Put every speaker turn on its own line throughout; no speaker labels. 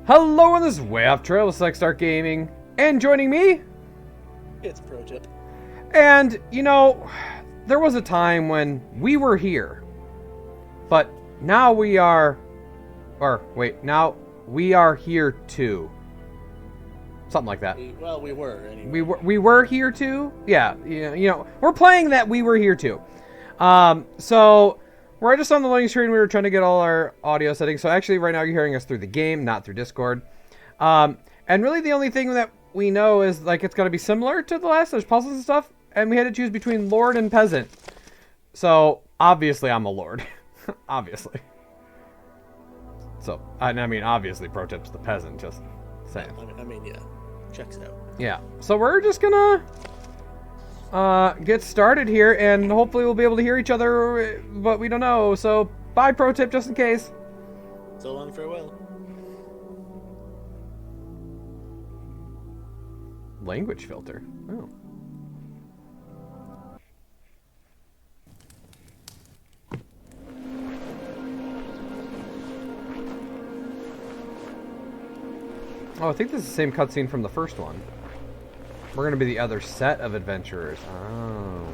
Hello, and this is Wayofftrail with Start Gaming, and joining me,
it's Protip.
And you know, there was a time when we were here, but now we are, now we are here too. Something like that.
We were anyway.
We were here too. Yeah, you know, we're playing that we were here too. So we're just on the loading screen. We were trying to get all our audio settings. So actually, right now you're hearing us through the game, not through Discord. And really, the only thing that we know is like it's going to be similar to the last. There's puzzles and stuff, and we had to choose between Lord and Peasant. So obviously, I'm a Lord. Obviously. So I mean, obviously, Protip's the Peasant. Just saying.
I mean, yeah, checks out.
Yeah. So we're just gonna get started here, and hopefully we'll be able to hear each other, but we don't know. So bye, Protip, just in case.
So long, farewell.
Language filter. Oh. Oh, I think this is the same cutscene from the first one. We're going to be the other set of adventurers. Oh.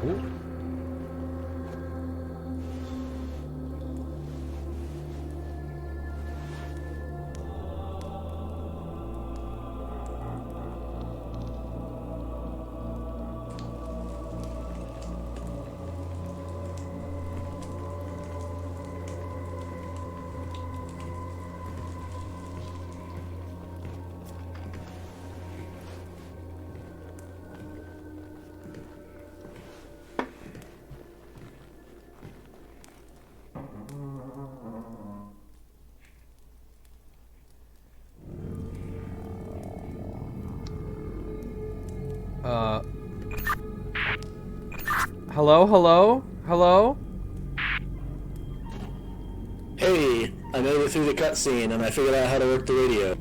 Ooh. Hello?
Hey, I made it through the cutscene and I figured out how to work the radio.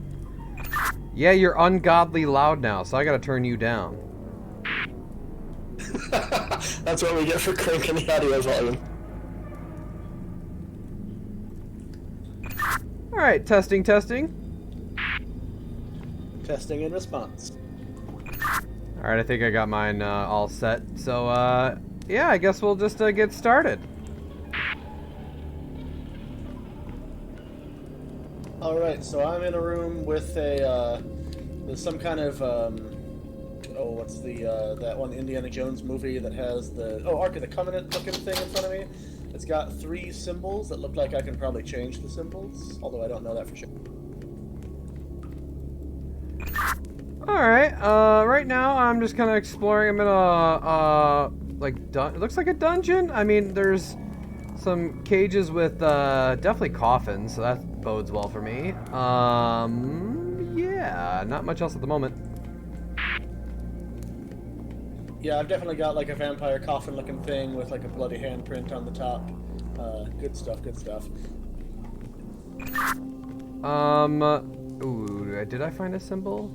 Yeah, you're ungodly loud now, so I gotta turn you down.
That's what we get for cranking the audio volume.
Alright, testing.
Testing in response.
Alright, I think I got mine all set. So, yeah, I guess we'll just get started.
Alright, so I'm in a room with there's some kind of, what's the, that one Indiana Jones movie that has the, Ark of the Covenant looking thing in front of me. It's got 3 symbols that look like I can probably change the symbols, although I don't know that for sure.
Alright, right now I'm just kind of exploring. I'm in a, it looks like a dungeon. I mean, there's some cages with, definitely coffins, so that bodes well for me. Yeah, not much else at the moment.
Yeah, I've definitely got, like, a vampire coffin-looking thing with, like, a bloody handprint on the top. Good stuff.
Ooh, did I find a symbol?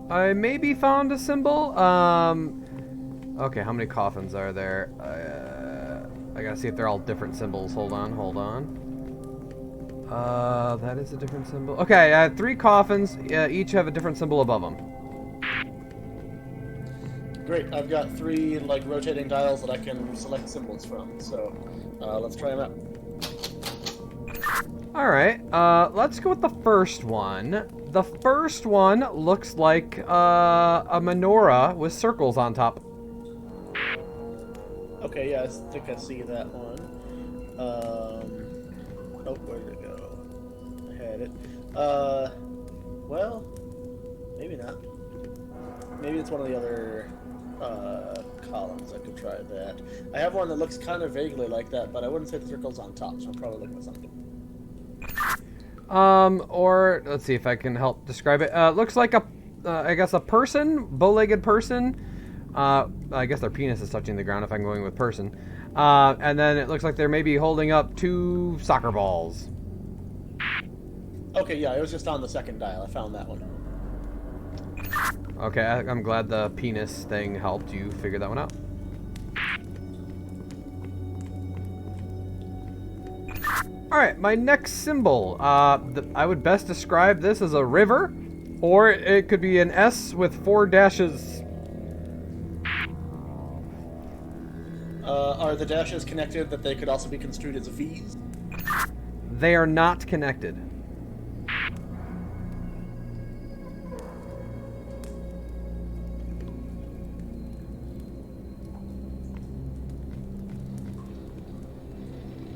I maybe found a symbol. Okay, how many coffins are there? I gotta see if they're all different symbols. Hold on. That is a different symbol. Okay, I have 3 coffins. Each have a different symbol above them.
Great, I've got 3, like, rotating dials that I can select symbols from, so let's try them out.
Alright, let's go with the first one. The first one looks like a menorah with circles on top.
Okay, yeah, I think I see that one. Oh, where did it go? I had it. Well, maybe not. Maybe it's one of the other... columns. I could try that. I have one that looks kind of vaguely like that, but I wouldn't say the circle's on top, so I'm probably looking at something.
Or let's see if I can help describe it. Looks like I guess a person, bow-legged person. I guess their penis is touching the ground if I'm going with person. And then it looks like they're maybe holding up 2 soccer balls.
Okay, yeah, it was just on the second dial. I found that one.
Okay, I'm glad the penis thing helped you figure that one out. Alright, my next symbol. I would best describe this as a river, or it could be an S with 4 dashes.
Are the dashes connected that they could also be construed as V's?
They are not connected.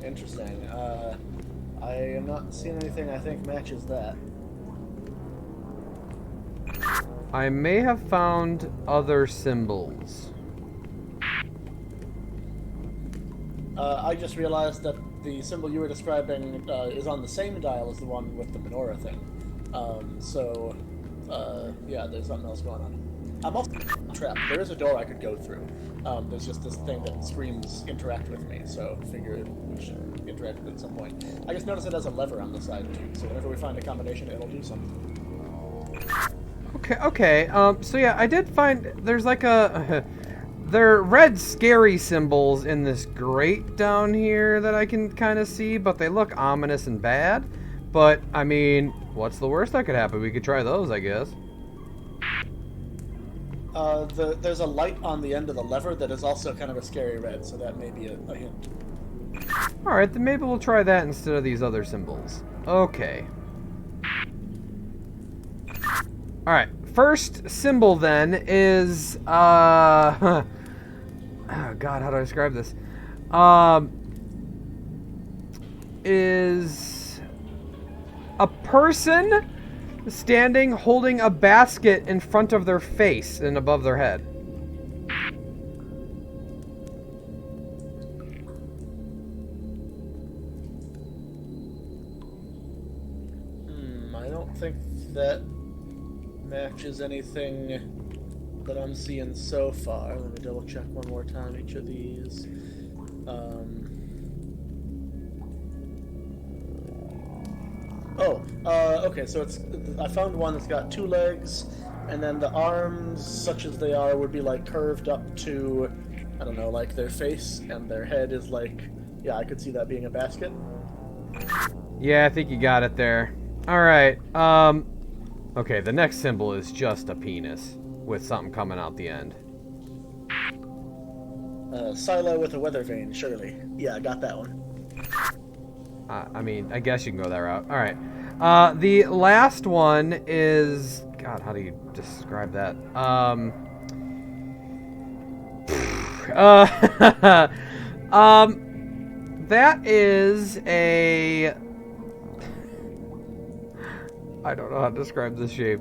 Interesting. I am not seeing anything I think matches that.
I may have found other symbols.
I just realized that the symbol you were describing is on the same dial as the one with the menorah thing. Yeah, there's something else going on. I'm also trapped. There is a door I could go through. There's just this thing that screams interact with me, so I figure we should interact with it at some point. I just noticed it has a lever on the side, too, so whenever we find a combination, it'll do something.
Okay. So yeah, I did find there's like a... There are red scary symbols in this grate down here that I can kind of see, but they look ominous and bad. But, I mean, what's the worst that could happen? We could try those, I guess.
There's a light on the end of the lever that is also kind of a scary red, so that may be a hint.
Alright, then maybe we'll try that instead of these other symbols. Okay. Alright, first symbol then is, oh God, how do I describe this? Is a person standing holding a basket in front of their face and above their head.
I don't think that matches anything that I'm seeing so far. Let me double check one more time each of these. Okay, so I found one that's got 2 legs, and then the arms, such as they are, would be like curved up to, I don't know, like their face, and their head is like, yeah, I could see that being a basket.
Yeah, I think you got it there. Alright, okay, the next symbol is just a penis with something coming out the end.
Silo with a weather vane, surely. Yeah, I got that one.
I mean, I guess you can go that route. Alright. The last one is... God, how do you describe that? That is a... I don't know how to describe this shape.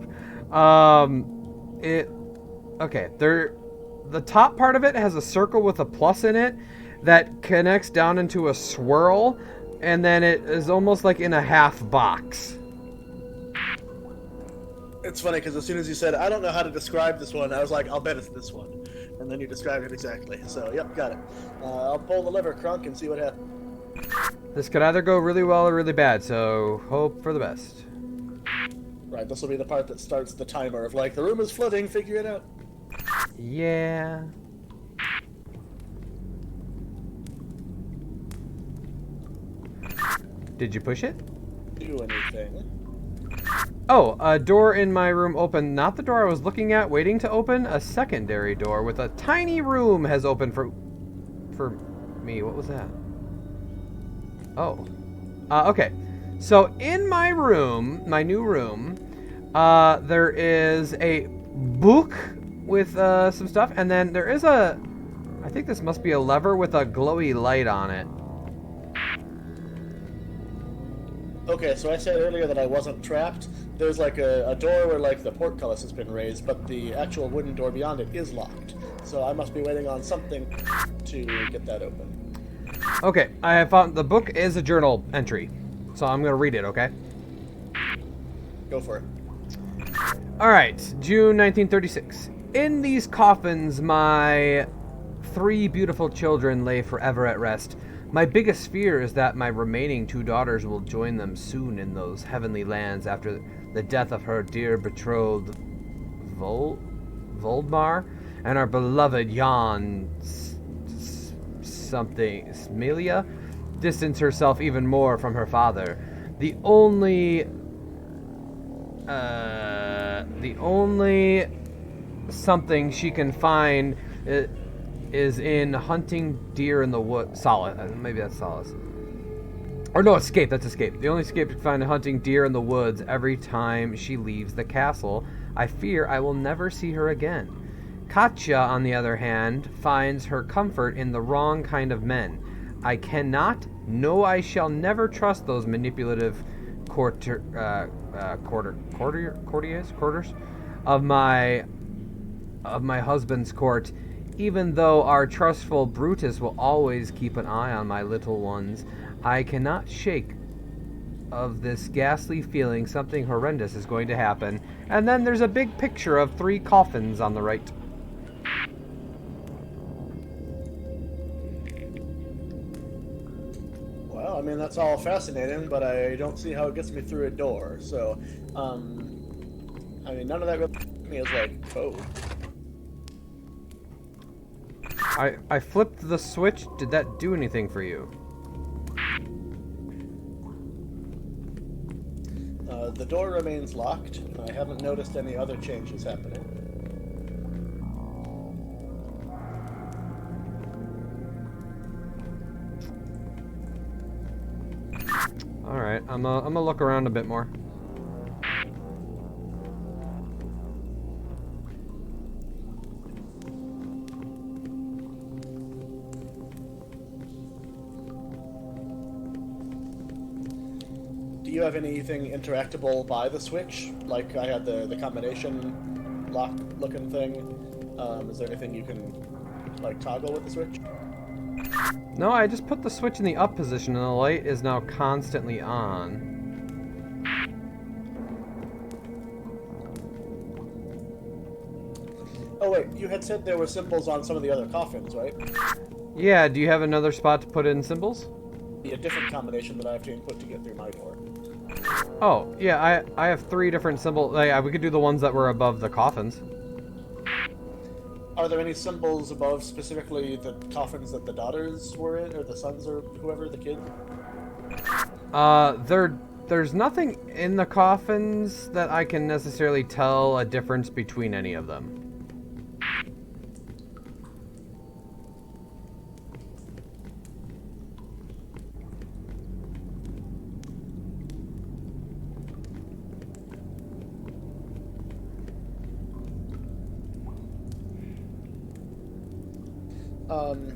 Okay, the top part of it has a circle with a plus in it that connects down into a swirl, and then it is almost like in a half box.
It's funny because as soon as you said, I don't know how to describe this one, I was like, I'll bet it's this one. And then you described it exactly. So, yep, got it. I'll pull the lever, Crunk, and see what happens.
This could either go really well or really bad, so hope for the best.
Right, this will be the part that starts the timer of like, the room is flooding, figure it out.
Yeah. Did you push it?
Do anything.
Oh, a door in my room opened. Not the door I was looking at, waiting to open. A secondary door with a tiny room has opened for me. What was that? Oh. Okay. So in my room, my new room, there is a book with some stuff, and then there is I think this must be a lever with a glowy light on it.
Okay, so I said earlier that I wasn't trapped. there's like a door where like the portcullis has been raised, but the actual wooden door beyond it is locked. So I must be waiting on something to get that open.
Okay, I have found the book is a journal entry, so I'm gonna read it. Okay.
Go for it.
All right, June 1936. In these coffins, my 3 beautiful children lay forever at rest. My biggest fear is that my remaining 2 daughters will join them soon in those heavenly lands after the death of her dear betrothed Voldmar and our beloved Jan something Smelia distance herself even more from her father. The only something she can find is in hunting deer in the wood. Maybe that's solace. Or no, escape. That's escape. The only escape to find hunting deer in the woods every time she leaves the castle. I fear I will never see her again. Katya, on the other hand, finds her comfort in the wrong kind of men. I cannot, no, I shall never trust those manipulative courtiers of my husband's court. Even though our trustful Brutus will always keep an eye on my little ones, I cannot shake of this ghastly feeling something horrendous is going to happen. And then there's a big picture of 3 coffins on the right.
Well, I mean, that's all fascinating, but I don't see how it gets me through a door. So, I mean, none of that really me is like code.
I flipped the switch. Did that do anything for you?
The door remains locked, and I haven't noticed any other changes happening.
Alright, I'm gonna look around a bit more.
Do you have anything interactable by the switch? Like I had the combination lock looking thing. Is there anything you can like toggle with the switch?
No, I just put the switch in the up position and the light is now constantly on.
Oh wait, you had said there were symbols on some of the other coffins, right?
Yeah, do you have another spot to put in symbols?
A different combination that I have to input to get through my door.
Oh, yeah, I have 3 different symbols. We could do the ones that were above the coffins.
Are there any symbols above specifically the coffins that the daughters were in, or the sons, or whoever, the kids?
There's nothing in the coffins that I can necessarily tell a difference between any of them.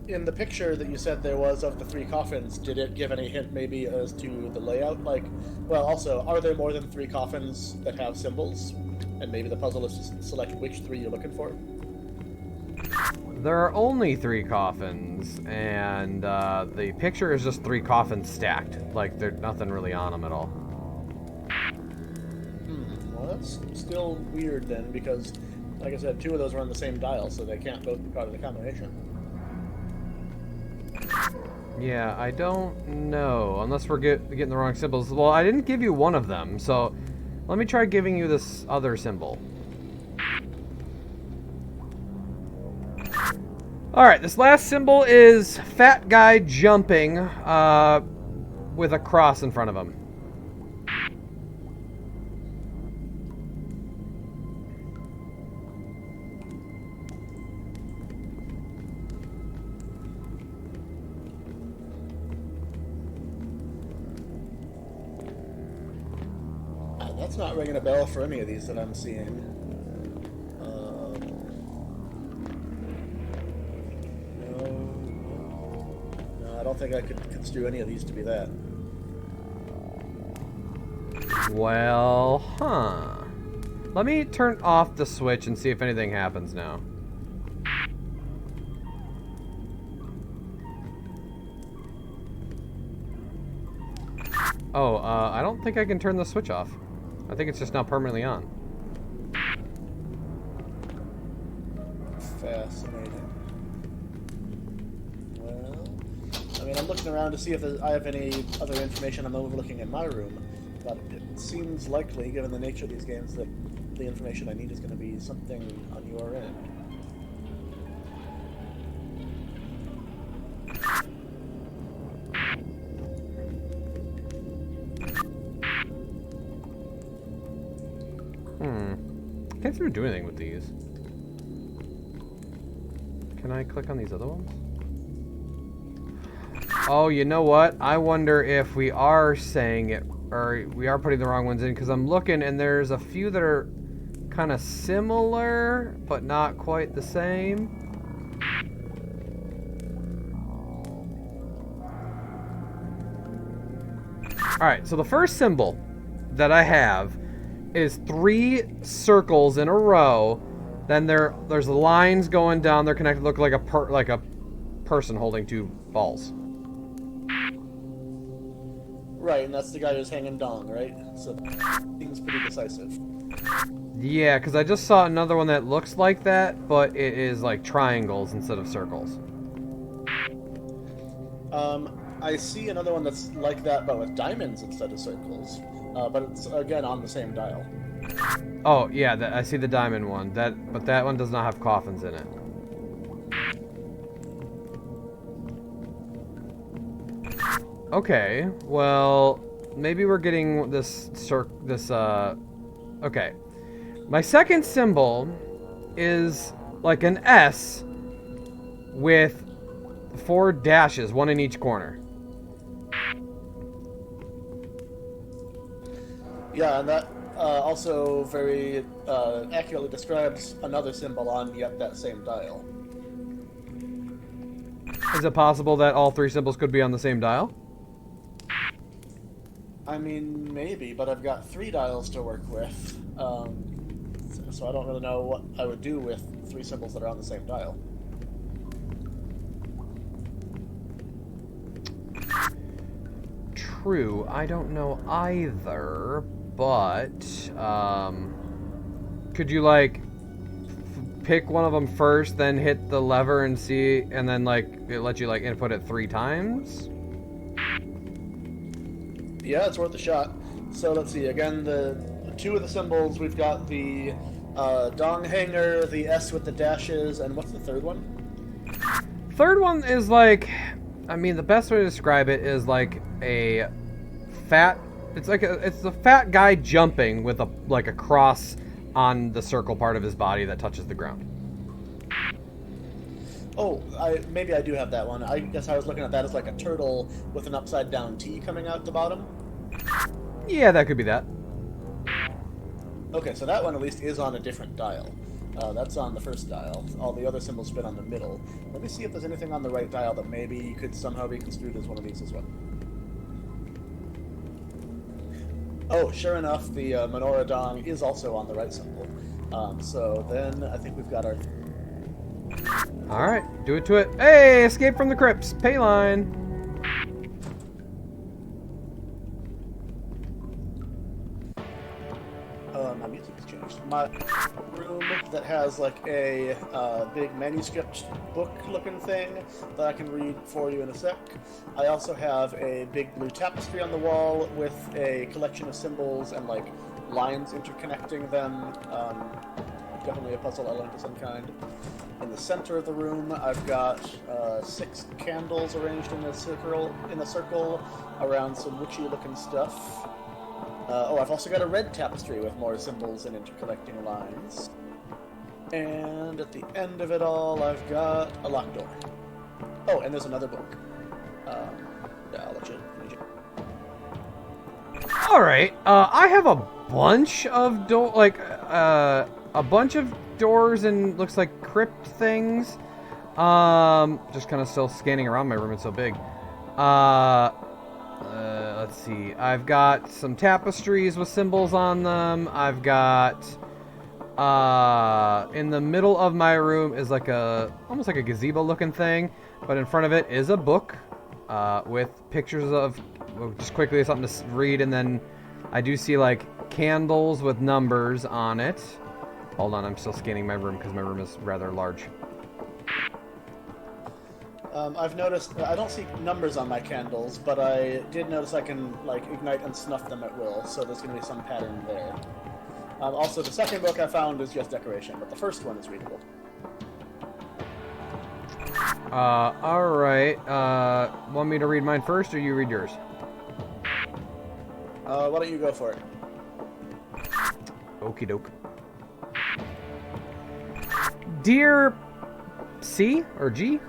In the picture that you said there was of the 3 coffins, did it give any hint maybe as to the layout? Like, well, also, are there more than 3 coffins that have symbols? And maybe the puzzle is to select which 3 you're looking for?
There are only 3 coffins, and the picture is just 3 coffins stacked. Like, there's nothing really on them at all.
Well, that's still weird then, because, like I said, 2 of those are on the same dial, so they can't both be part of the combination.
Yeah, I don't know. Unless we're getting the wrong symbols. Well, I didn't give you one of them, so let me try giving you this other symbol. Alright, this last symbol is fat guy jumping with a cross in front of him.
That's not ringing a bell for any of these that I'm seeing. No, I don't think I could construe any of these to be that.
Well, huh. Let me turn off the switch and see if anything happens now. Oh, I don't think I can turn the switch off. I think it's just now permanently on.
Fascinating. Well, I mean, I'm looking around to see if I have any other information I'm overlooking in my room, but it seems likely, given the nature of these games, that the information I need is going to be something on your end.
Can't seem to do anything with these. Can I click on these other ones? Oh, you know what? I wonder if we are saying it, or we are putting the wrong ones in, because I'm looking and there's a few that are kind of similar, but not quite the same. Alright, so the first symbol that I have is 3 circles in a row. Then there's lines going down. They're connected. Look like a person holding 2 balls.
Right, and that's the guy who's hanging dong, right? So seems pretty decisive.
Yeah, because I just saw another one that looks like that, but it is like triangles instead of circles.
I see another one that's like that, but with diamonds instead of circles. But it's, again, on the same dial.
Oh, yeah, I see the diamond one. But that one does not have coffins in it. Okay, well, maybe we're getting this okay. My second symbol is like an S with 4 dashes, 1 in each corner.
Yeah, and that also very accurately describes another symbol on yet that same dial.
Is it possible that all 3 symbols could be on the same dial?
I mean, maybe, but I've got 3 dials to work with. So I don't really know what I would do with 3 symbols that are on the same dial.
True, I don't know either, but could you like pick one of them first, then hit the lever and see, and then like it lets you like input it 3 times?
Yeah, it's worth a shot. So let's see, again, the 2 of the symbols, we've got the dong hanger, the S with the dashes, and what's the third one?
Third one is like, I mean, the best way to describe it is like a fat, it's a fat guy jumping with a cross on the circle part of his body that touches the ground.
Oh, maybe I do have that one. I guess I was looking at that as like a turtle with an upside down T coming out the bottom.
Yeah, that could be that.
Okay, so that one at least is on a different dial. That's on the first dial. All the other symbols fit on the middle. Let me see if there's anything on the right dial that maybe could somehow be construed as one of these as well. Oh, sure enough, the menorah dong is also on the right symbol. So then I think we've got our...
Alright, do it to it. Hey, escape from the crypts. Pay line.
My music has changed. My room that has like a big manuscript book-looking thing that I can read for you in a sec. I also have a big blue tapestry on the wall with a collection of symbols and like lines interconnecting them. Definitely a puzzle element of some kind. In the center of the room, I've got 6 candles arranged in a circle around some witchy-looking stuff. I've also got a red tapestry with more symbols and interconnecting lines. And at the end of it all, I've got a locked door. Oh, and there's another book. Yeah, I'll let you.
All right. I have a bunch of a bunch of doors and looks like crypt things. Just kind of still scanning around my room. It's so big. Let's let's see. I've got some tapestries with symbols on them. I've got in the middle of my room is like almost like a gazebo looking thing, but in front of it is a book with pictures of, just quickly something to read, and then I do see like candles with numbers on it. Hold on, I'm still scanning my room because my room is rather large.
I've noticed I don't see numbers on my candles, but I did notice I can like ignite and snuff them at will, so there's going to be some pattern there. Also, the second book I found is just decoration, but the first one is readable.
Alright. Want me to read mine first, or you read yours?
Why don't you go for it?
Okie doke. Dear C or G,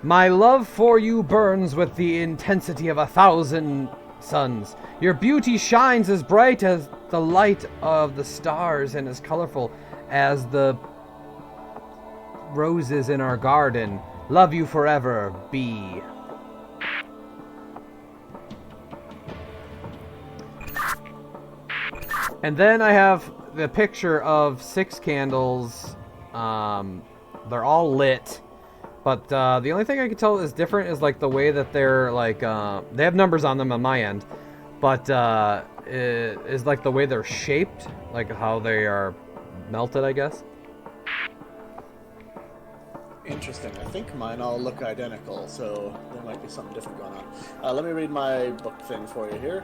my love for you burns with the intensity of 1,000 suns. Your beauty shines as bright as the light of the stars and as colorful as the roses in our garden. Love you forever, B. And then I have the picture of 6 candles. They're all lit. But the only thing I can tell is different is like the way that they're like, they have numbers on them on my end. But it is like the way they're shaped, like how they are melted, I guess.
Interesting. I think mine all look identical, so there might be something different going on. Let me read my book thing for you here.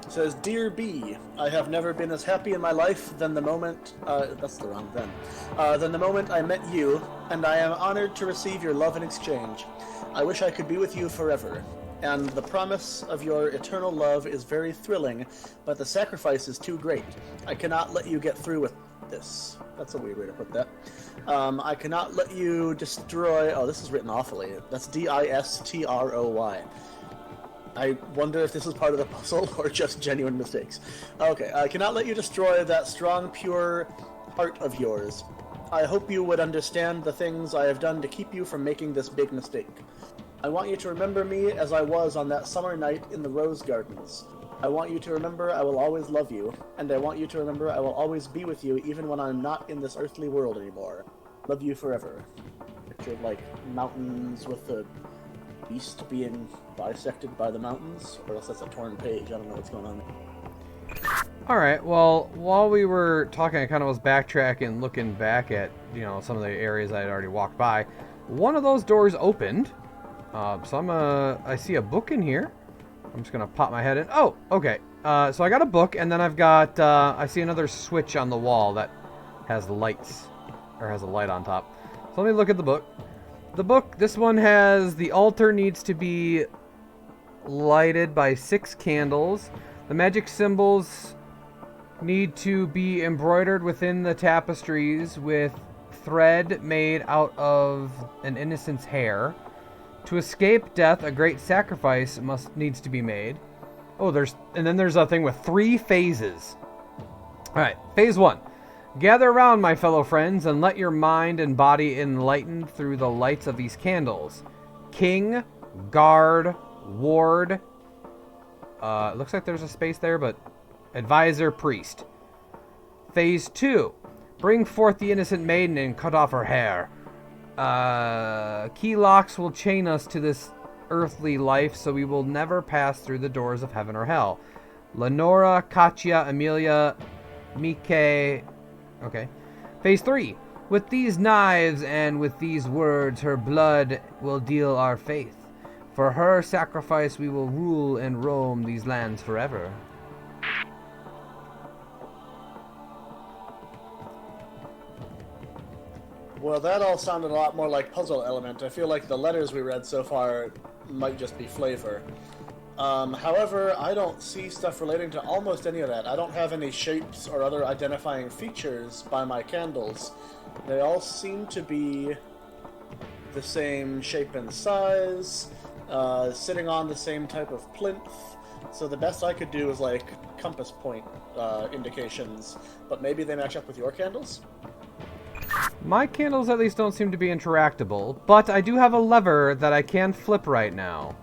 It says, Dear B, I have never been as happy in my life than the moment, that's the wrong then, than the moment I met you, and I am honored to receive your love in exchange. I wish I could be with you forever, and the promise of your eternal love is very thrilling, but the sacrifice is too great. I cannot let you get through with this. That's a weird way to put that. I cannot let you destroy, oh, this is written awfully. That's D-I-S-T-R-O-Y. I wonder if this is part of the puzzle or just genuine mistakes. Okay, I cannot let you destroy that strong, pure heart of yours. I hope you would understand the things I have done to keep you from making this big mistake. I want you to remember me as I was on that summer night in the rose gardens. I want you to remember I will always love you, and I want you to remember I will always be with you even when I'm not in this earthly world anymore. Love you forever. Picture like mountains with the beast being bisected by the mountains, or else that's a torn page. I don't know what's going on there.
Alright, well, while we were talking, I kind of was backtracking, looking back at, you know, some of the areas I had already walked by. One of those doors opened, so I see a book in here. I'm just gonna pop my head in. Oh, okay. So I got a book, and then I've got, I see another switch on the wall that has lights, or has a light on top. So let me look at the book. The book, this one has, the altar needs to be lighted by 6 candles. The magic symbols need to be embroidered within the tapestries with thread made out of an innocent's hair. To escape death, a great sacrifice needs to be made. Oh, and then there's a thing with 3 phases. All right, phase 1. Gather around, my fellow friends, and let your mind and body enlighten through the lights of these candles. King, guard, ward. It looks like there's a space there, but advisor, priest. Phase 2. Bring forth the innocent maiden and cut off her hair. Key locks will chain us to this earthly life, so we will never pass through the doors of heaven or hell. Lenora, Katya, Amelia, Mike. Okay. Phase 3. With these knives and with these words, her blood will deal our faith. For her sacrifice, we will rule and roam these lands forever.
Well, that all sounded a lot more like puzzle element. I feel like the letters we read so far might just be flavor. However, I don't see stuff relating to almost any of that. I don't have any shapes or other identifying features by my candles. They all seem to be the same shape and size, sitting on the same type of plinth. So the best I could do is like compass point indications, but maybe they match up with your candles?
My candles at least don't seem to be interactable, but I do have a lever that I can flip right now.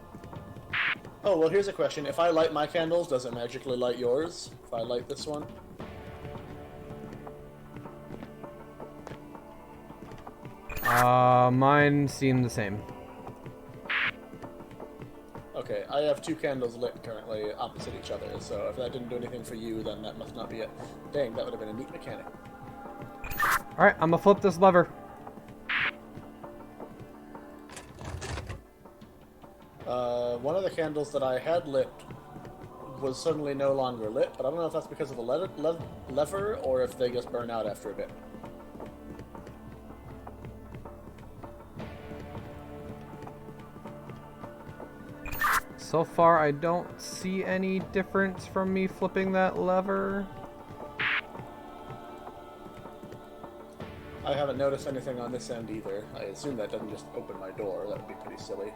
Oh, well, here's a question. If I light my candles, does it magically light yours? If I light this one?
Mine seem the same.
Okay, I have 2 candles lit currently opposite each other, so if that didn't do anything for you, then that must not be it. Dang, that would have been a neat mechanic.
Alright, I'm gonna flip this lever.
One of the candles that I had lit was suddenly no longer lit, but I don't know if that's because of the lever or if they just burn out after a bit.
So far, I don't see any difference from me flipping that lever.
I haven't noticed anything on this end either. I assume that doesn't just open my door. That would be pretty silly.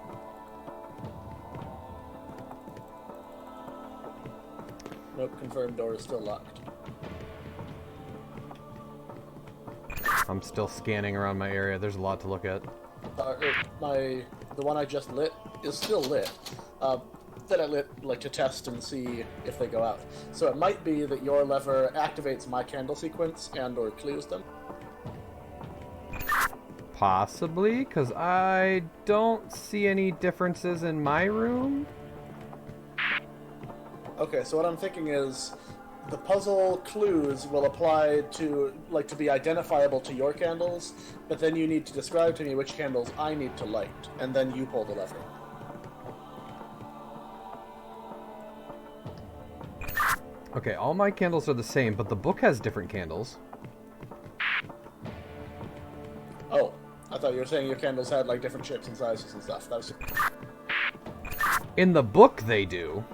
Nope, confirmed door is still locked.
I'm still scanning around my area. There's a lot to look at.
The one I just lit is still lit. That I lit like to test and see if they go out. So it might be that your lever activates my candle sequence and or clears them.
Possibly, because I don't see any differences in my room.
Okay, so what I'm thinking is the puzzle clues will apply to be identifiable to your candles, but then you need to describe to me which candles I need to light, and then you pull the lever.
Okay, all my candles are the same, but the book has different candles.
Oh, I thought you were saying your candles had like different shapes and sizes and stuff. That was...
In the book, they do.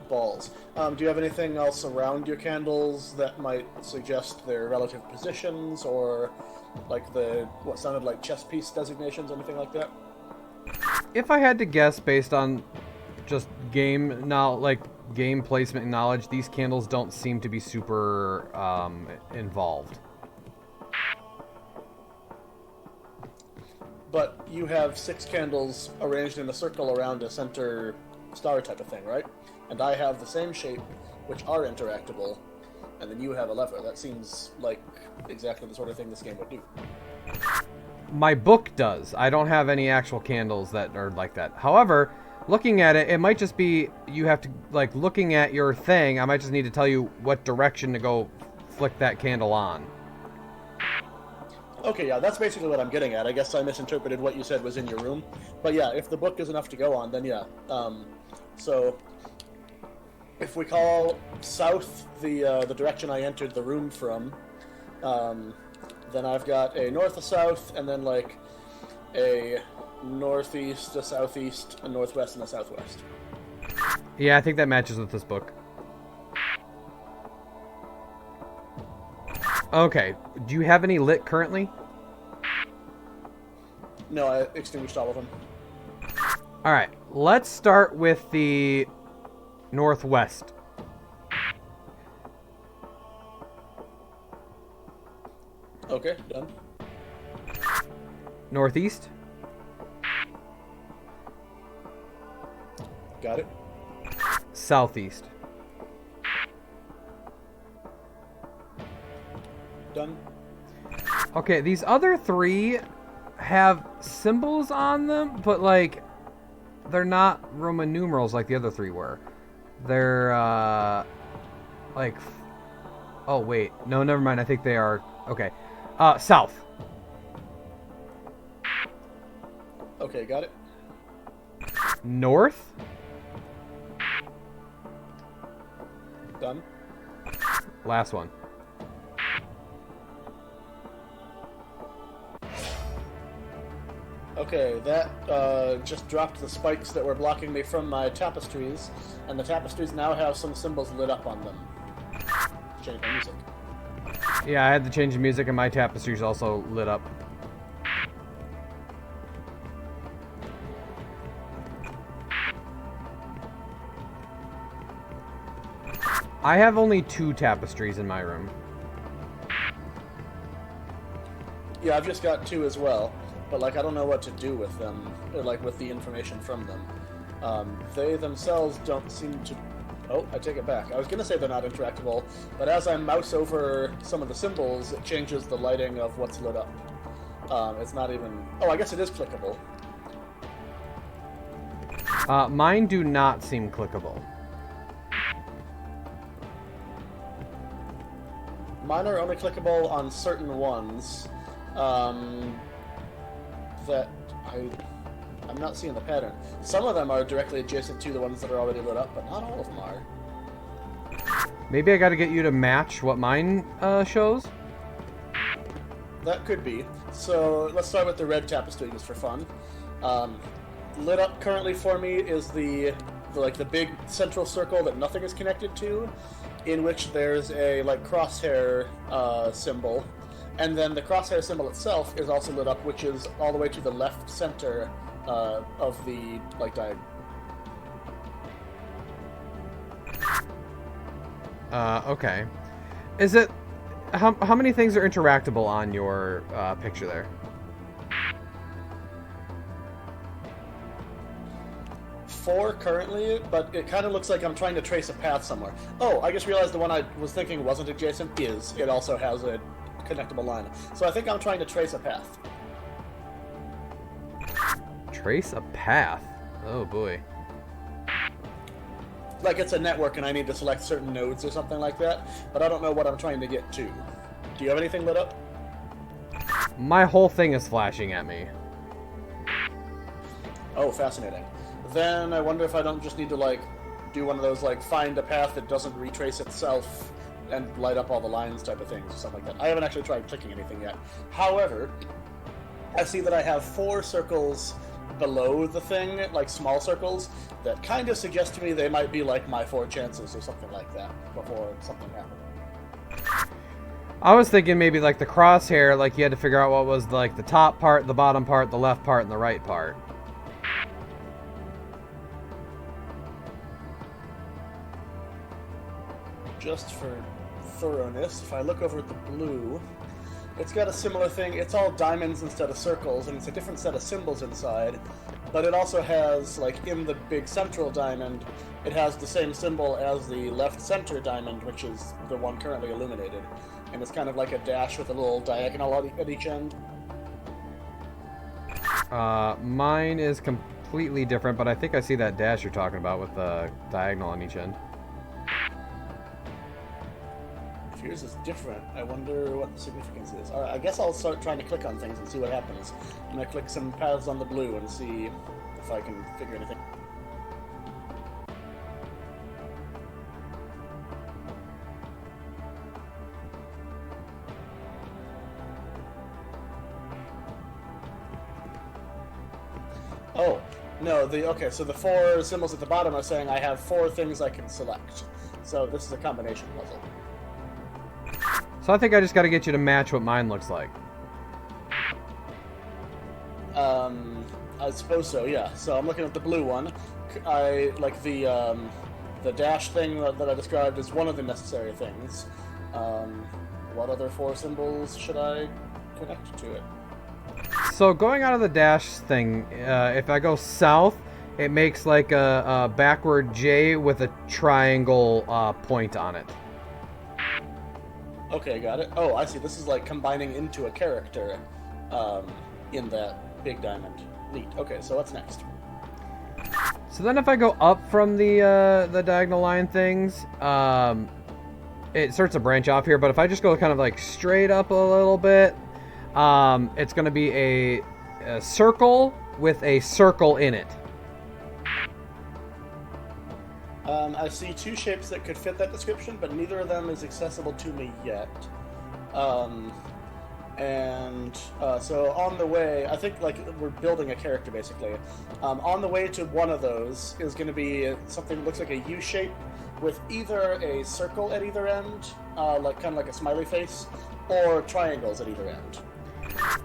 Balls. Do you have anything else around your candles that might suggest their relative positions, or like what sounded like chess piece designations, anything like that?
If I had to guess based on just game placement knowledge, these candles don't seem to be super involved.
But you have 6 candles arranged in a circle around a center star type of thing, right? And I have the same shape, which are interactable, and then you have a lever. That seems like exactly the sort of thing this game would do.
My book does. I don't have any actual candles that are like that. However, looking at it, it might just be you have to, like, looking at your thing, I might just need to tell you what direction to go flick that candle on.
Okay, yeah, that's basically what I'm getting at. I guess I misinterpreted what you said was in your room. But yeah, if the book is enough to go on, then yeah. So if we call south the direction I entered the room from, then I've got a north, a south, and then like a northeast, a southeast, a northwest, and a southwest.
Yeah, I think that matches with this book. Okay, do you have any lit currently?
No, I extinguished all of them.
Alright, let's start with the northwest.
Okay, done.
Northeast?
Got it.
Southeast.
Done.
Okay, these other 3 have symbols on them, but like they're not Roman numerals like the other 3 were. They're like, oh wait, no, never mind. I think they are. Okay, south.
Okay, got it.
North.
Done.
Last one.
Okay, that just dropped the spikes that were blocking me from my tapestries, and the tapestries now have some symbols lit up on them. Change my music.
Yeah, I had to change the music, and my tapestries also lit up. I have only 2 tapestries in my room.
Yeah, I've just got 2 as well. but like I don't know what to do with them, or, like with the information from them. They themselves don't seem to... Oh, I take it back. I was going to say they're not interactable, but as I mouse over some of the symbols, it changes the lighting of what's lit up. It's not even... Oh, I guess it is clickable.
Mine do not seem clickable.
Mine are only clickable on certain ones. That I'm not seeing the pattern. Some of them are directly adjacent to the ones that are already lit up, but not all of them are.
Maybe I got to get you to match what mine shows.
That could be. So let's start with the red tapestry just for fun. Lit up currently for me is the big central circle that nothing is connected to, in which there's a like crosshair symbol, and then the crosshair symbol itself is also lit up, which is all the way to the left center of the like diagram.
Okay. Is it... How many things are interactable on your picture there?
4 currently, but it kind of looks like I'm trying to trace a path somewhere. Oh, I just realized the one I was thinking wasn't adjacent is. It also has a connectable line. So I think I'm trying to trace a path.
Trace a path? Oh boy.
Like it's a network and I need to select certain nodes or something like that, but I don't know what I'm trying to get to. Do you have anything lit up?
My whole thing is flashing at me.
Oh, fascinating. Then I wonder if I don't just need to like do one of those like find a path that doesn't retrace itself and light up all the lines type of things or something like that. I haven't actually tried clicking anything yet. However, I see that I have 4 circles below the thing, like small circles, that kind of suggest to me they might be like my 4 chances or something like that before something happened.
I was thinking maybe like the crosshair, like you had to figure out what was like the top part, the bottom part, the left part, and the right part.
Just for thoroughness, if I look over at the blue, it's got a similar thing. It's all diamonds instead of circles, and it's a different set of symbols inside, but it also has, like, in the big central diamond, it has the same symbol as the left center diamond, which is the one currently illuminated, and it's kind of like a dash with a little diagonal at each end.
Mine is completely different, but I think I see that dash you're talking about with the diagonal on each end.
If yours is different, I wonder what the significance is. Alright, I guess I'll start trying to click on things and see what happens. I'm going to click some paths on the blue and see if I can figure anything. Oh, no, okay, so the 4 symbols at the bottom are saying I have 4 things I can select. So this is a combination puzzle.
So I think I just got to get you to match what mine looks like.
I suppose so, yeah. So I'm looking at the blue one. I like the dash thing that I described as one of the necessary things. What other 4 symbols should I connect to it?
So going out of the dash thing, if I go south, it makes like a backward J with a triangle point on it.
Okay, got it. Oh, I see. This is like combining into a character in that big diamond. Neat. Okay, so what's next?
So then if I go up from the diagonal line things, it starts to branch off here, but if I just go kind of like straight up a little bit, it's going to be a circle with a circle in it.
I see 2 shapes that could fit that description, but neither of them is accessible to me yet. So on the way, I think like we're building a character basically. On the way to one of those is going to be something that looks like a U shape with either a circle at either end, like kind of like a smiley face, or triangles at either end.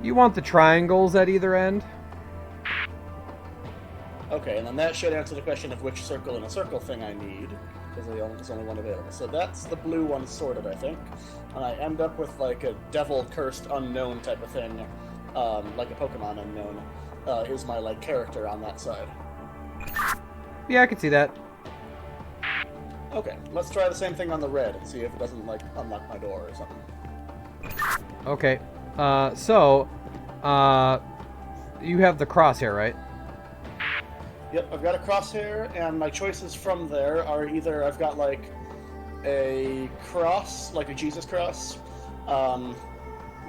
You want the triangles at either end?
Okay, and then that should answer the question of which circle in a circle thing I need, because there's only one available. So that's the blue one sorted, I think. And I end up with like a devil-cursed unknown type of thing like a Pokemon unknown, is my like character on that side.
Yeah, I can see that.
Okay, let's try the same thing on the red and see if it doesn't like unlock my door or something.
Okay. You have the crosshair, right?
Yep, I've got a crosshair, and my choices from there are either I've got like a cross, like a Jesus cross,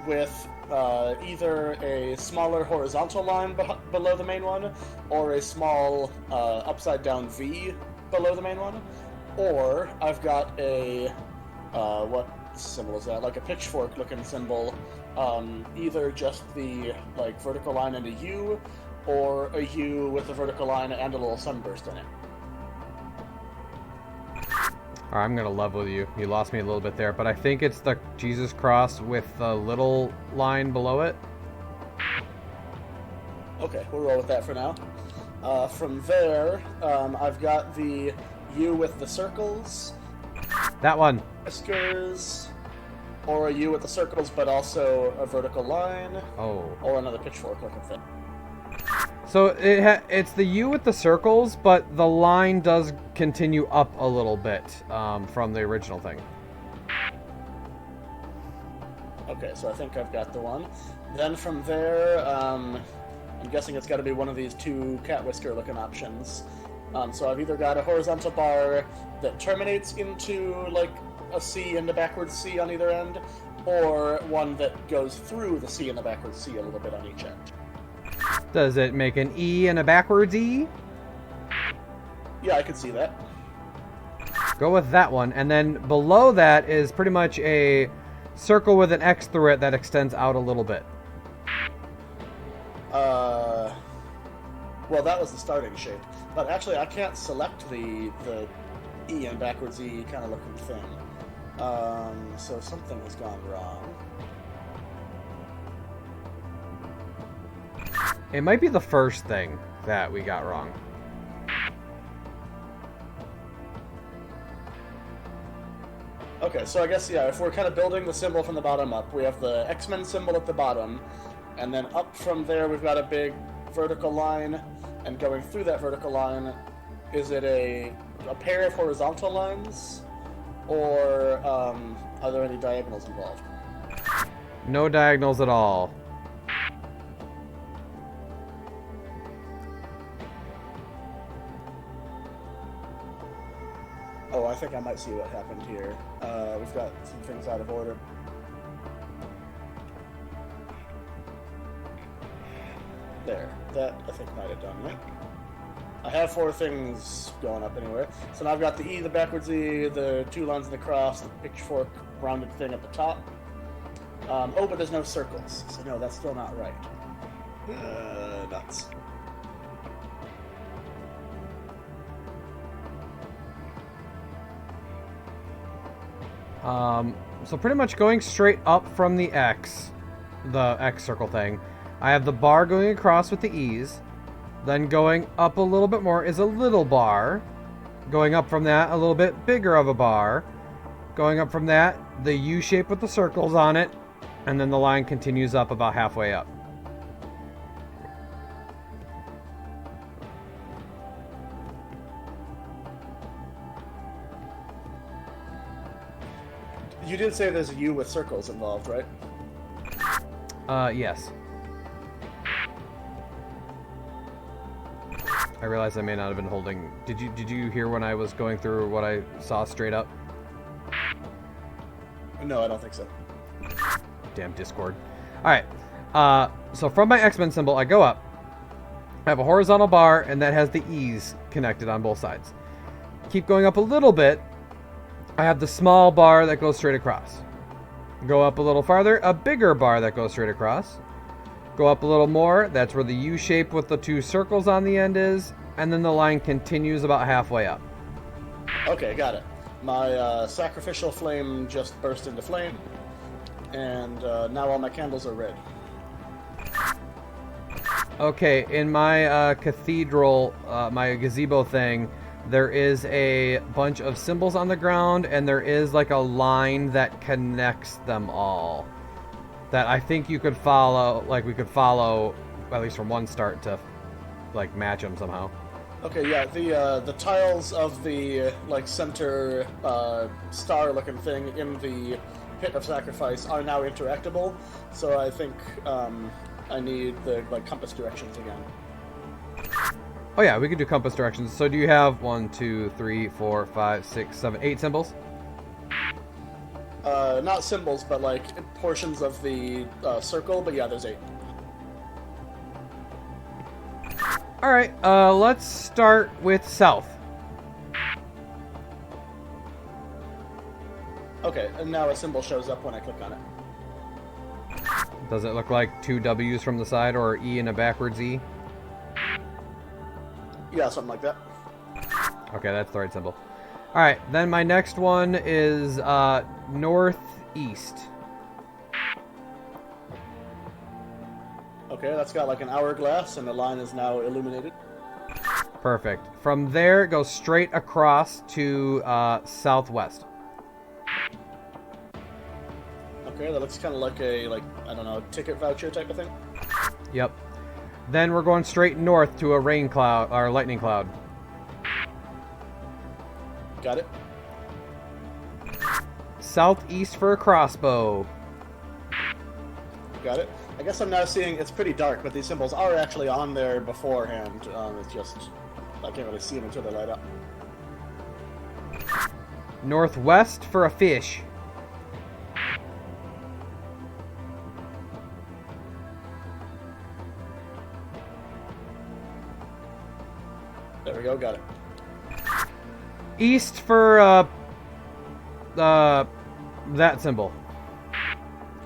with either a smaller horizontal line below the main one, or a small upside down V below the main one, or I've got a what symbol is that? Like a pitchfork looking symbol, either just the like vertical line and a U, or a U with a vertical line and a little sunburst in it.
All right, I'm gonna level with you. You lost me a little bit there, but I think it's the Jesus cross with the little line below it.
Okay, we'll roll with that for now. From there, I've got the U with the circles.
That one.
Whiskers, or a U with the circles, but also a vertical line.
Oh.
Or another pitchfork looking thing.
So it's the U with the circles, but the line does continue up a little bit from the original thing.
Okay, so I think I've got the one. Then from there, I'm guessing it's got to be one of these two cat whisker looking options. So I've either got a horizontal bar that terminates into like a C and a backwards C on either end, or one that goes through the C and the backwards C a little bit on each end.
Does it make an E and a backwards E?
Yeah, I could see that.
Go with that one. And then below that is pretty much a circle with an X through it that extends out a little bit.
Well, that was the starting shape. But actually, I can't select the E and backwards E kind of looking thing. So something has gone wrong.
It might be the first thing that we got wrong.
Okay, so I guess, yeah, if we're kind of building the symbol from the bottom up, we have the X-Men symbol at the bottom, and then up from there we've got a big vertical line, and going through that vertical line, is it a pair of horizontal lines, or are there any diagonals involved?
No diagonals at all.
Oh, I think I might see what happened here. We've got some things out of order. There. That, I think, might have done it. I have 4 things going up anyway. So now I've got the E, the backwards E, the 2 lines in the cross, the pitchfork rounded thing at the top. Oh, but there's no circles. So no, that's still not right. Nuts.
So pretty much going straight up from the X circle thing, I have the bar going across with the E's, then going up a little bit more is a little bar, going up from that a little bit bigger of a bar, going up from that the U shape with the circles on it, and then the line continues up about halfway up.
You did say there's a U with circles involved, right?
Yes. I realize I may not have been holding. Did you hear when I was going through what I saw straight up?
No, I don't think so.
Damn Discord. Alright. So from my X-Men symbol, I go up. I have a horizontal bar, and that has the E's connected on both sides. Keep going up a little bit. I have the small bar that goes straight across. Go up a little farther, a bigger bar that goes straight across. Go up a little more, that's where the U shape with the 2 circles on the end is, and then the line continues about halfway up.
Okay, got it. My sacrificial flame just burst into flame, and now all my candles are red.
Okay, in my cathedral, my gazebo thing, there is a bunch of symbols on the ground, and there is like a line that connects them all. that I think you could follow. Like we could follow at least from one start to like match them somehow.
Okay, yeah, the tiles of the like center star-looking thing in the pit of sacrifice are now interactable. So I think I need the like compass directions again.
Oh yeah, we could do compass directions. So do you have 1, 2, 3, 4, 5, 6, 7, 8 symbols?
Not symbols, but like portions of the circle. But yeah, there's 8.
All right, let's start with south.
Okay, and now a symbol shows up when I click on it.
Does it look like 2 W's from the side or E and a backwards E?
Yeah, something like that.
Okay, that's the right symbol. All right, then my next one is northeast.
Okay, that's got like an hourglass, and the line is now illuminated.
Perfect. From there, go straight across to southwest.
Okay, that looks kind of like a I don't know, ticket voucher type of thing.
Yep. Then we're going straight north to a rain cloud or lightning cloud.
Got it.
Southeast for a crossbow.
Got it. I guess I'm now seeing it's pretty dark, but these symbols are actually on there beforehand. It's just I can't really see them until they light up.
Northwest for a fish.
There we go. Got it.
East for that symbol.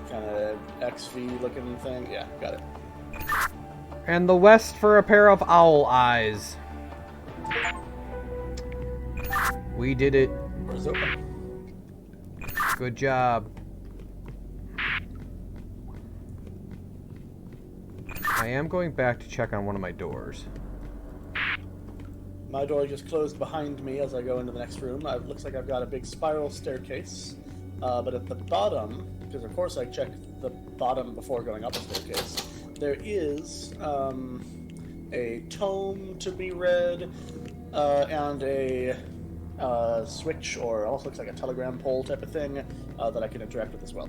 Kind of XV looking thing. Yeah, got it.
And the west for a pair of owl eyes. We did it.
Door's open.
Good job. I am going back to check on one of my doors.
My door just closed behind me as I go into the next room. It looks like I've got a big spiral staircase. But at the bottom, because of course I checked the bottom before going up a staircase, there is a tome to be read and a switch, or almost looks like a telegram pole type of thing that I can interact with as well.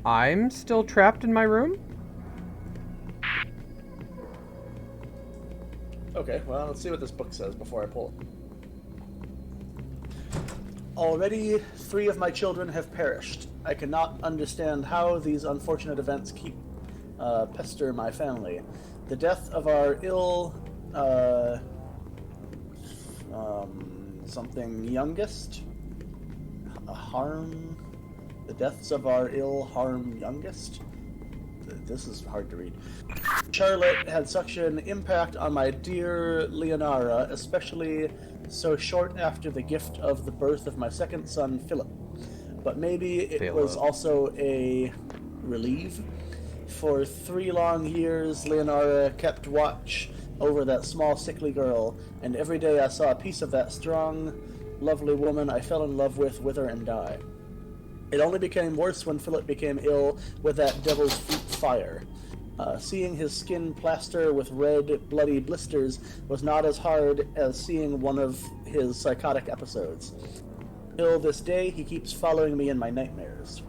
I'm still trapped in my room?
Okay, well, let's see what this book says before I pull it. Already, 3 of my children have perished. I cannot understand how these unfortunate events keep pester my family. The death of our ill something youngest harm. The deaths of our ill harm youngest. This is hard to read. Charlotte had such an impact on my dear Leonara, especially so short after the gift of the birth of my second son, Philip. But maybe it was also a relief. For 3 long years, Leonara kept watch over that small, sickly girl, and every day I saw a piece of that strong, lovely woman I fell in love with wither and die. It only became worse when Philip became ill with that devil's fruit fire. Seeing his skin plaster with red, bloody blisters was not as hard as seeing one of his psychotic episodes. Till this day, he keeps following me in my nightmares.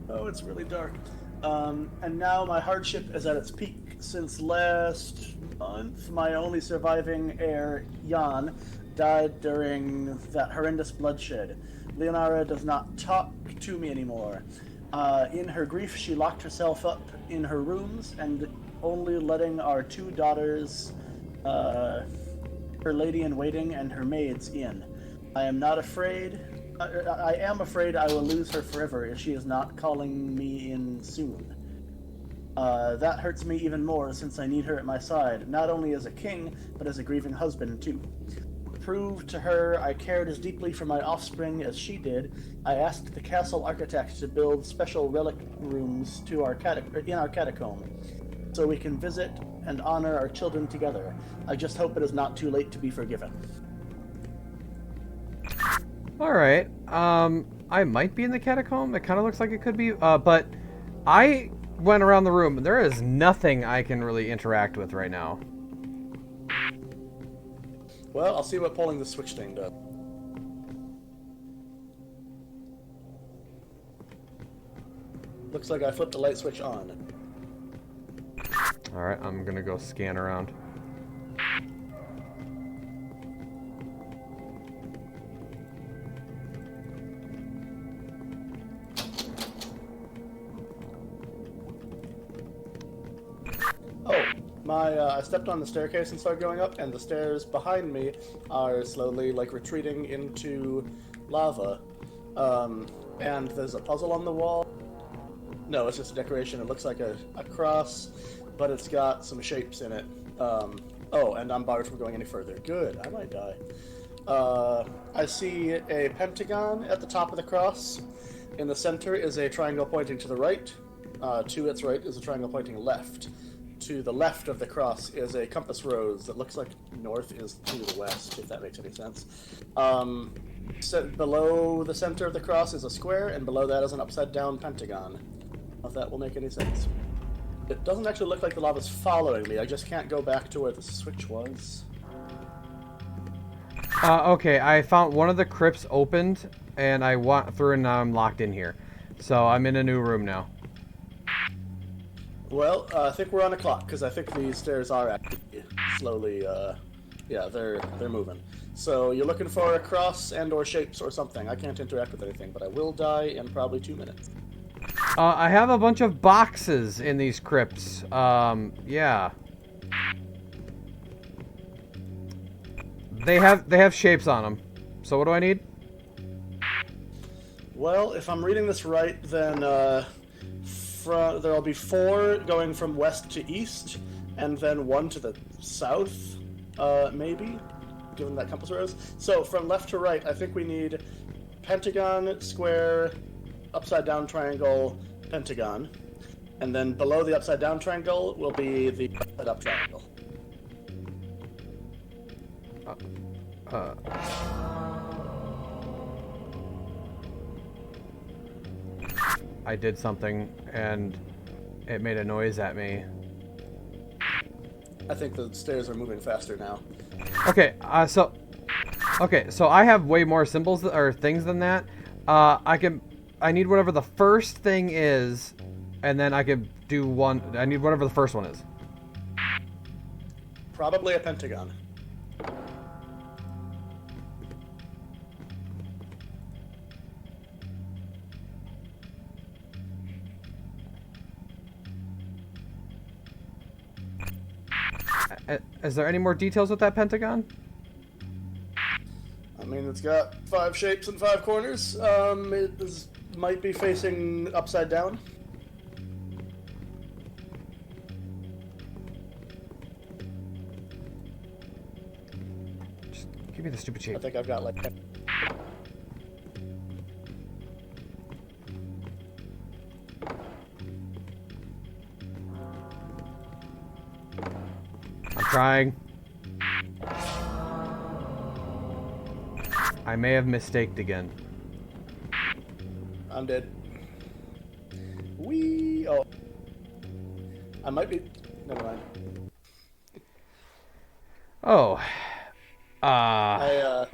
Oh, it's really dark. And now my hardship is at its peak. Since last month, my only surviving heir, Jan, died during that horrendous bloodshed. Leonara does not talk to me anymore. In her grief, she locked herself up in her rooms and only letting our 2 daughters, her lady-in-waiting and her maids in. I am afraid I will lose her forever if she is not calling me in soon. That hurts me even more since I need her at my side, not only as a king, but as a grieving husband too. To prove to her I cared as deeply for my offspring as she did, I asked the castle architect to build special relic rooms to in our catacomb, so we can visit and honor our children together. I just hope it is not too late to be forgiven.
All right. I might be in the catacomb. It kind of looks like it could be. But I went around the room. There is nothing I can really interact with right now.
Well, I'll see what pulling the switch thing does. Looks like I flipped the light switch on.
Alright, I'm gonna go scan around.
I stepped on the staircase and started going up, and the stairs behind me are slowly, like, retreating into lava. And there's a puzzle on the wall. No, it's just a decoration. It looks like a cross, but it's got some shapes in it. Oh, and I'm barred from going any further. Good, I might die. I see a pentagon at the top of the cross. In the center is a triangle pointing to the right. To its right is a triangle pointing left. To the left of the cross is a compass rose that looks like north is to the west, if that makes any sense. Below the center of the cross is a square, and below that is an upside-down pentagon. If that will make any sense. It doesn't actually look like the lava's following me. I just can't go back to where the switch was.
Okay, I found one of the crypts opened, and I went through, and now I'm locked in here. So I'm in a new room now.
Well, I think we're on a clock, because I think these stairs are actually slowly, yeah, they're moving. So you're looking for a cross and or shapes or something. I can't interact with anything, but I will die in probably 2 minutes.
I have a bunch of boxes in these crypts. Yeah. They have shapes on them. So what do I need?
Well, if I'm reading this right, then there'll be 4 going from west to east, and then 1 to the south, maybe, given that compass rose. So from left to right, I think we need pentagon, square, upside-down triangle, pentagon. And then below the upside-down triangle will be the upside-up triangle.
I did something, and it made a noise at me.
I think the stairs are moving faster now.
Okay, so I have way more symbols or things than that. I need whatever the first thing is, and then I could do one. I need whatever the first one is.
Probably a pentagon.
Is there any more details with that pentagon?
I mean, it's got 5 shapes and 5 corners. Might be facing upside down.
Just give me the stupid shape.
I think I've got like...
I'm trying. I may have mistaked again.
I'm dead. Whee! Oh. I might be... Never mind.
Oh.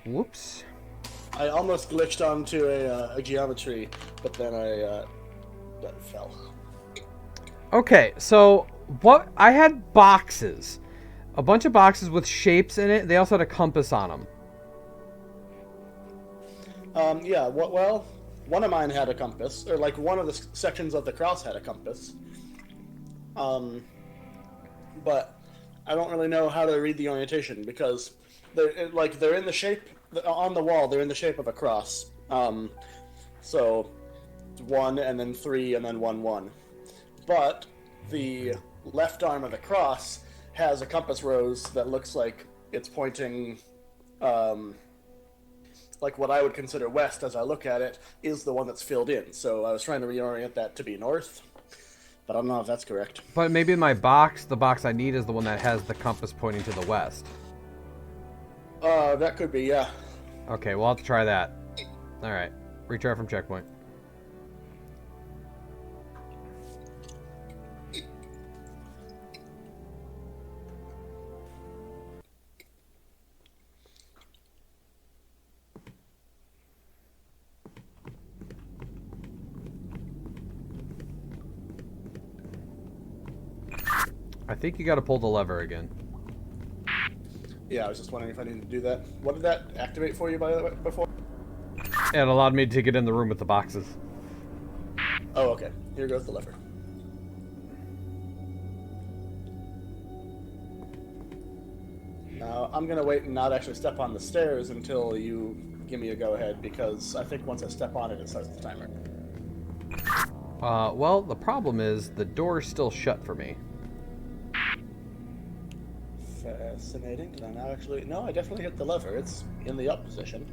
Whoops.
I almost glitched onto a geometry, but then that fell.
Okay, so what? I had boxes. A bunch of boxes with shapes in it. They also had a compass on them.
Yeah, well, one of mine had a compass, or like one of the sections of the cross had a compass. But I don't really know how to read the orientation because they're in the shape on the wall. They're in the shape of a cross. So 1 and then 3 and then 1 1. But the left arm of the cross has a compass rose that looks like it's pointing. Like what I would consider west as I look at it, is the one that's filled in. So I was trying to reorient that to be north, but I don't know if that's correct.
But maybe in my box, the box I need is the one that has the compass pointing to the west.
That could be, yeah.
Okay, we'll have to try that. Alright. Retry from checkpoint. I think you got to pull the lever again.
Yeah, I was just wondering if I needed to do that. What did that activate for you, by the way, before?
It allowed me to get in the room with the boxes.
Oh, okay. Here goes the lever. Now, I'm going to wait and not actually step on the stairs until you give me a go-ahead, because I think once I step on it, it starts the timer.
Well, the problem is the door's still shut for me.
Fascinating. Did I now actually... No, I definitely hit the lever. It's in the up position.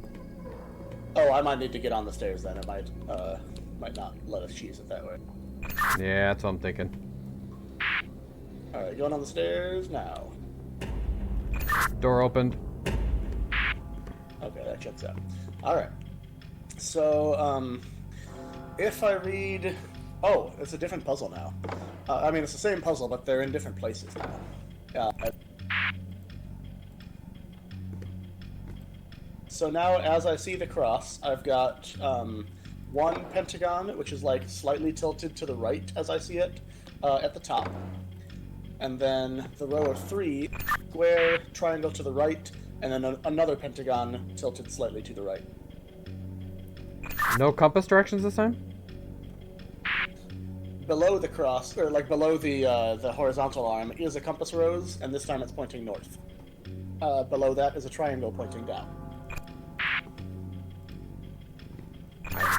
Oh, I might need to get on the stairs then. It might not let us cheese it that way.
Yeah, that's what I'm thinking.
Alright, going on the stairs now.
Door opened.
Okay, that checks out. Alright. So, if I read... Oh, it's a different puzzle now. I mean, it's the same puzzle, but they're in different places now. So now, as I see the cross, I've got one pentagon, which is like slightly tilted to the right, as I see it, at the top. And then the row of 3, square, triangle to the right, and then another pentagon tilted slightly to the right.
No compass directions this time?
Below the cross, or like below the horizontal arm, is a compass rose, and this time it's pointing north. Below that is a triangle pointing down.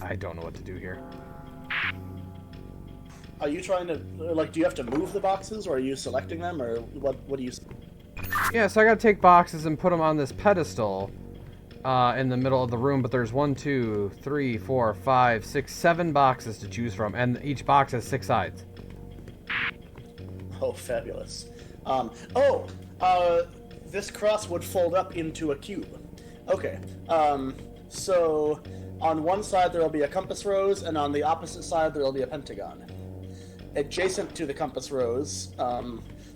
I don't know what to do here.
Are you trying to, like, do you have to move the boxes, or are you selecting them, or what do you...
Yeah, so I gotta take boxes and put them on this pedestal in the middle of the room, but there's 1, 2, 3, 4, 5, 6, 7 boxes to choose from, and each box has 6 sides.
Oh, fabulous. This cross would fold up into a cube. Okay, so on one side there will be a compass rose, and on the opposite side there will be a pentagon. Adjacent to the compass rose,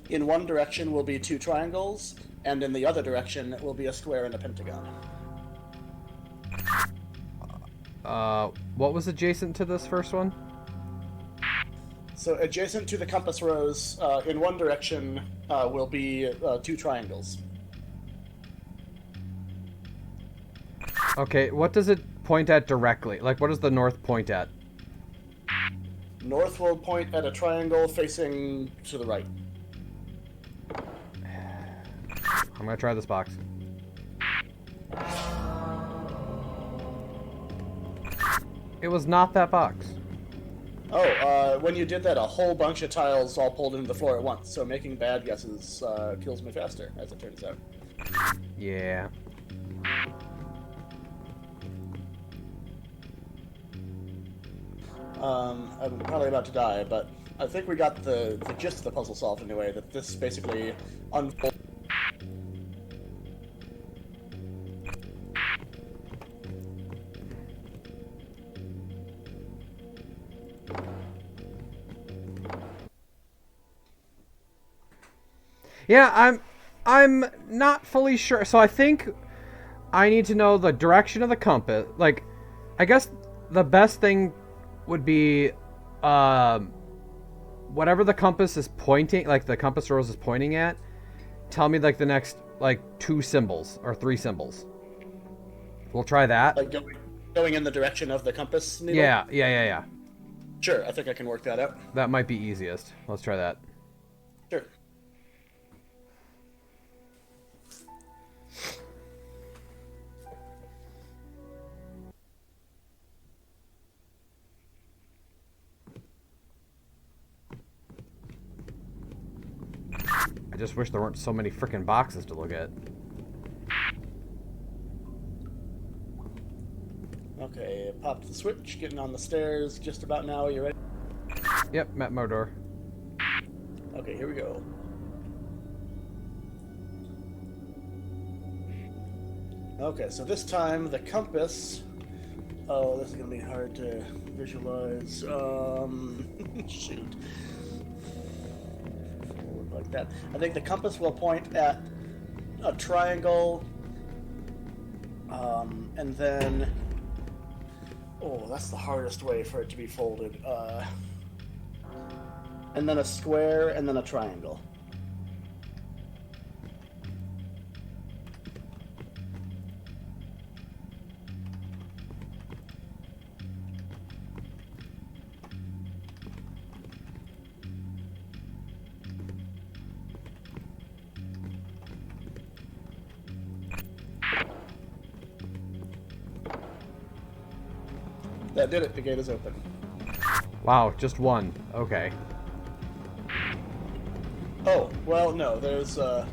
in one direction will be 2 triangles, and in the other direction will be a square and a pentagon.
What was adjacent to this first one?
So adjacent to the compass rose, in one direction, will be 2 triangles.
Okay, what does it point at directly? Like, what does the north point at?
North will point at a triangle facing to the right.
I'm gonna try this box. It was not that box.
Oh, when you did that, a whole bunch of tiles all pulled into the floor at once, so making bad guesses kills me faster, as it turns out.
Yeah.
I'm probably about to die, but I think we got the gist of the puzzle solved anyway, that this basically unfolds.
Yeah, I'm not fully sure. So I think I need to know the direction of the compass. Like, I guess the best thing would be whatever the compass is pointing, like the compass rose is pointing at, tell me like the next like 2 symbols or 3 symbols. We'll try that.
Like going in the direction of the compass needle?
Yeah.
Sure, I think I can work that out.
That might be easiest. Let's try that.
Sure.
I just wish there weren't so many freaking boxes to look at.
Okay, popped the switch, getting on the stairs just about now. You ready?
Yep, met my door.
Okay, here we go. Okay, so this time the compass Oh, this is gonna be hard to visualize. Shoot. Like that. I think the compass will point at a triangle, and then... Oh, that's the hardest way for it to be folded. And then a square, and then a triangle. That did it. The gate is open.
Wow, just one. Okay.
Oh, well, no. There's a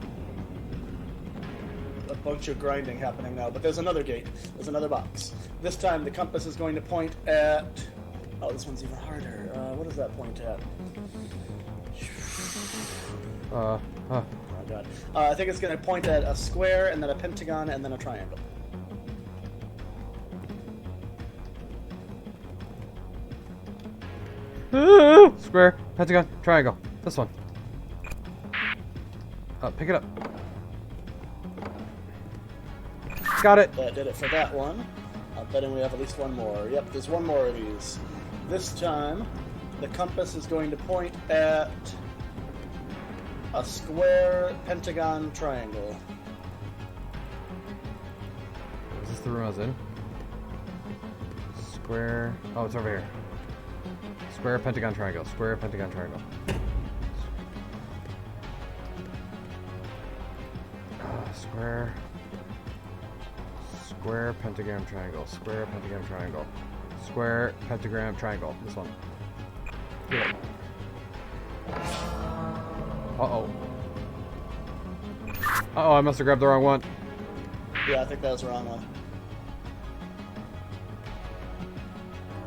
bunch of grinding happening now, but there's another gate. There's another box. This time the compass is going to point at... Oh, this one's even harder. What does that point at? Oh, God. I think it's going to point at a square, and then a pentagon, and then a triangle.
Square, pentagon, triangle. This one. Pick it up. Got it.
That did it for that one. I'm betting we have at least one more. Yep, there's one more of these. This time, the compass is going to point at a square, pentagon, triangle.
Is this the room I was in? Square. Oh, it's over here. Square, pentagon, triangle. Square, pentagon, triangle. Square. Square, pentagram, triangle. Square, pentagram, triangle. Square, pentagram, triangle. This one. Yeah. Uh-oh. Uh-oh, I must have grabbed the wrong one.
Yeah, I think that was the wrong one.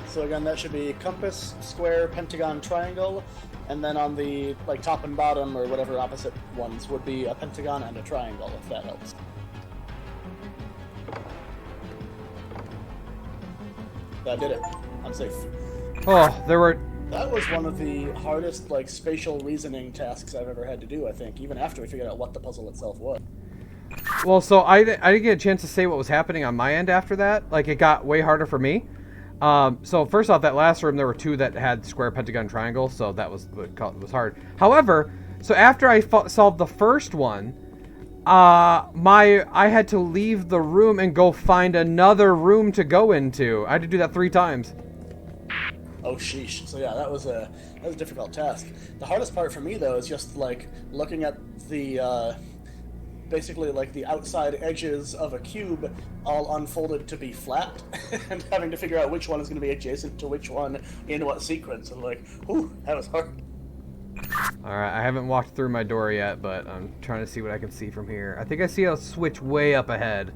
So again, that should be compass, square, pentagon, triangle, and then on the top and bottom, or whatever opposite ones, would be a pentagon and a triangle, if that helps. That did it. I'm safe.
Oh, there were...
That was one of the hardest, spatial reasoning tasks I've ever had to do, I think, even after we figured out what the puzzle itself was.
Well, so I didn't get a chance to say what was happening on my end after that. It got way harder for me. So first off, that last room, there were two that had square, pentagon, triangle, so that was hard. However, so after I solved the first one, I had to leave the room and go find another room to go into. I had to do that 3 times.
Oh, sheesh. So yeah, that was a difficult task. The hardest part for me, though, is just, looking at the, basically, the outside edges of a cube all unfolded to be flat, and having to figure out which one is going to be adjacent to which one in what sequence. And, whew, that was hard.
Alright, I haven't walked through my door yet, but I'm trying to see what I can see from here. I think I see a switch way up ahead.